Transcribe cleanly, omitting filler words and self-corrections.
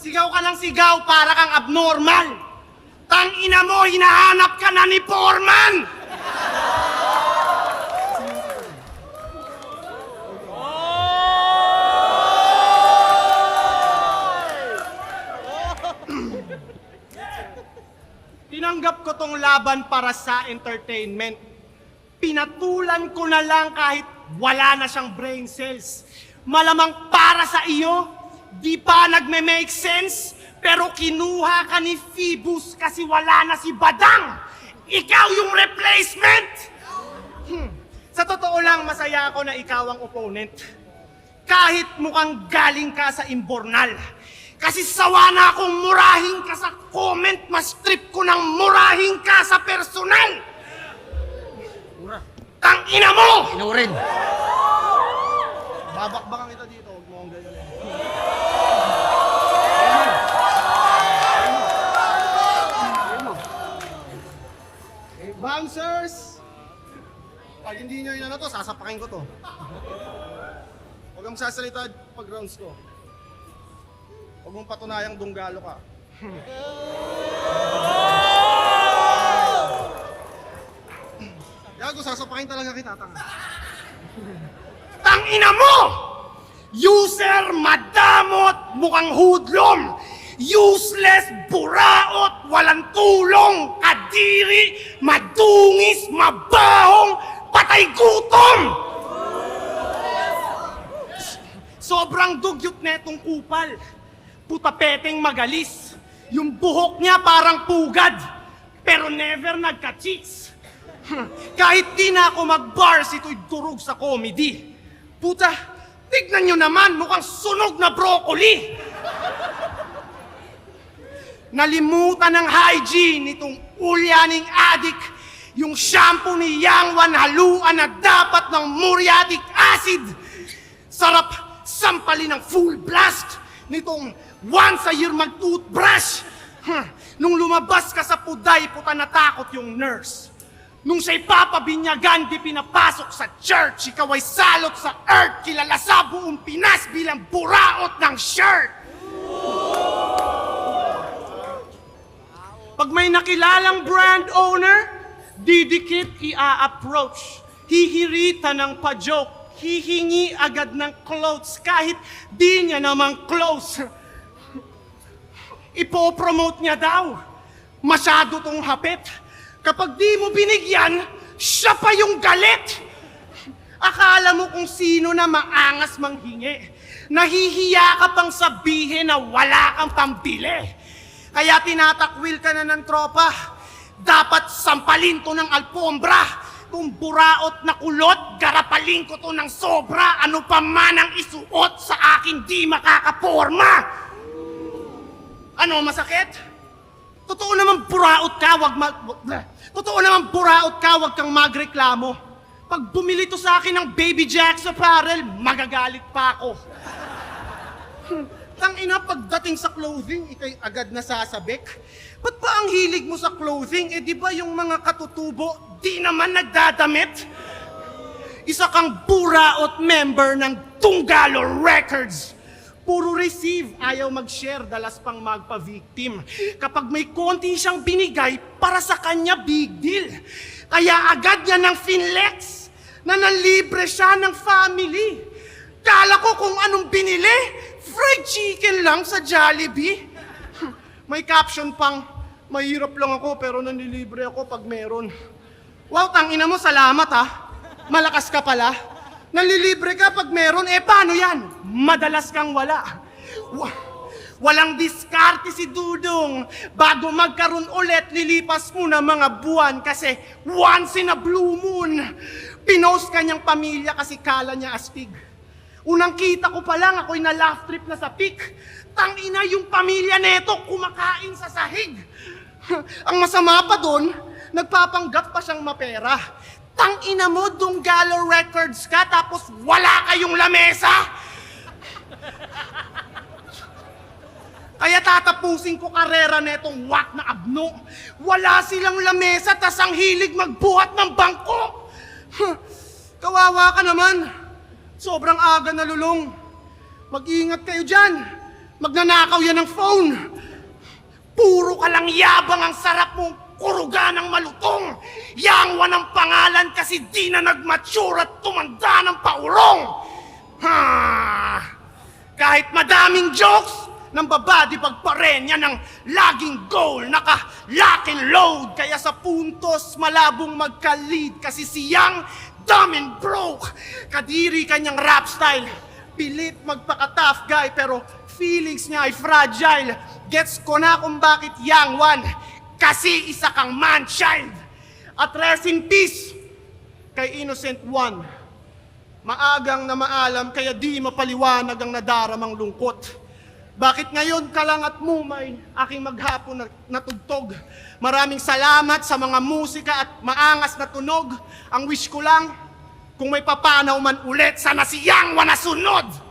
Sigaw ka ng sigaw para kang abnormal. Tangina mo, hinahanap ka na ni Foreman! Tinanggap ko tong laban para sa entertainment. Pinatulan ko na lang kahit wala na siyang brain cells. Malamang para sa iyo, di pa nagme-make sense, pero kinuha ka ni Phoebus kasi wala na si Badang. Ikaw yung replacement! Sa totoo lang, masaya ako na ikaw ang opponent. Kahit mukhang galing ka sa imbornal. Kasi sawa na akong murahin ka sa comment, mas trip ko nang murahin ka sa personal! Tangina mo! Inurin. Babakbakan kita dito, huwag mo akong ganyan. Bouncers! Pag hindi nyo yun to, sasapakin ko to. Huwag kang sasalita pag rounds ko. Huwag mong patunayang dunggalo ka. Gago, sasapakin talaga kita, tanga. Tangina mo! User, madamot, mukhang hudlom. Useless, buraot, walang tulong. Kadiri, madungis, mabahong, patay gutom! Sobrang dugyot netong kupal. Putapeteng magalis. Yung buhok niya parang pugad. Pero never nagka-cheats. Kahit di na ako mag-bars, ito'y durog sa comedy. Puta, tignan nyo naman, mukhang sunog na broccoli. Nalimutan ng hygiene itong ulyaning addict. Yung shampoo ni Yang Wan haluan na dapat ng muriatic acid. Sarap sampalin ng full blast nitong once a year mag-toothbrush. Nung lumabas ka sa puday, puta natakot yung nurse. Nung siya'y papabinyagan, di pinapasok sa church, ikaw ay salot sa earth, kilala sa buong Pinas bilang buraot ng shirt. Pag may nakilalang brand owner, didikit i-approach. Hihirita ng pa-joke, hihingi agad ng clothes kahit di niya namang close. Ipopromote niya daw. Masyado tong hapit. Kapag di mo binigyan, siya pa yung galit. Akala mo kung sino na maangas manghingi. Nahihiya ka pang sabihin na wala kang pambili. Kaya tinatakwil ka na ng tropa. Dapat sampalin to ng alpombra. Kung buraot na kulot, garapalin ko to ng sobra. Ano pa man ang isuot sa akin di makakaporma. Ano, masakit? Totoo naman buraot ka, wag kang magreklamo. Pag bumili to sa akin ng Baby Jack's apparel, magagalit pa ako. Tangina, pagdating sa clothing, ikay agad na sasabik. Ba't ba ang hilig mo sa clothing? Eh di ba yung mga katutubo, di naman nagdadamit? Isa kang buraot member ng Tunggalo Records. Puro receive, ayaw mag-share, dalas pang magpa-victim. Kapag may konti siyang binigay, para sa kanya big deal. Kaya agad niya ng finlex na nanlibre siya ng family. Kala ko kung anong binili, fried chicken lang sa Jollibee. May caption pang, mahirap lang ako pero nanlilibre ako pag meron. Wow, tangina mo, salamat ha. Malakas ka pala. Nanlilibre ka pag meron, eh paano yan? Madalas kang wala. Walang diskarte si Dudong. Bago magkaroon ulit, lilipas mo na mga buwan kasi once in a blue moon. Pinost kanyang pamilya kasi kala niya astig. Unang kita ko pa lang, ako'y na-laugh trip na sa peak. Tangina yung pamilya neto, kumakain sa sahig. Ang masama pa doon, nagpapanggap pa siyang mapera. Tangina mo, Tunggalo Records ka, tapos wala kayong lamesa? Kaya tatapusin ko karera netong wak na abno. Wala silang lamesa, tas ang hilig magbuhat ng bangko. Kawawa ka naman. Sobrang aga nalulong. Mag-iingat kayo dyan. Magnanakaw yan ng phone. Puro ka lang yabang, ang sarap mong kuruga ng malutong. Yangwa ng pangalan kasi di na nag-mature at tumanda ng paurong. Ha! Kahit madaming jokes, ng babadi pagparen yan ang laging goal. Naka-lock and load, kaya sa puntos malabong magka-lead. Kasi siyang dumb and broke. Kadiri kanyang rap style. Pilit magpaka-tough guy, pero feelings niya ay fragile. Gets ko na kung bakit young one. Kasi isa kang man-child. At rest in peace kay innocent one. Maagang na maalam, kaya di mapaliwanag ang nadaramang lungkot. Bakit ngayon ka lang at mumay aking maghapon na tugtog? Maraming salamat sa mga musika at maangas na tunog. Ang wish ko lang, kung may papanaw man ulit, sana siyang wanasunod!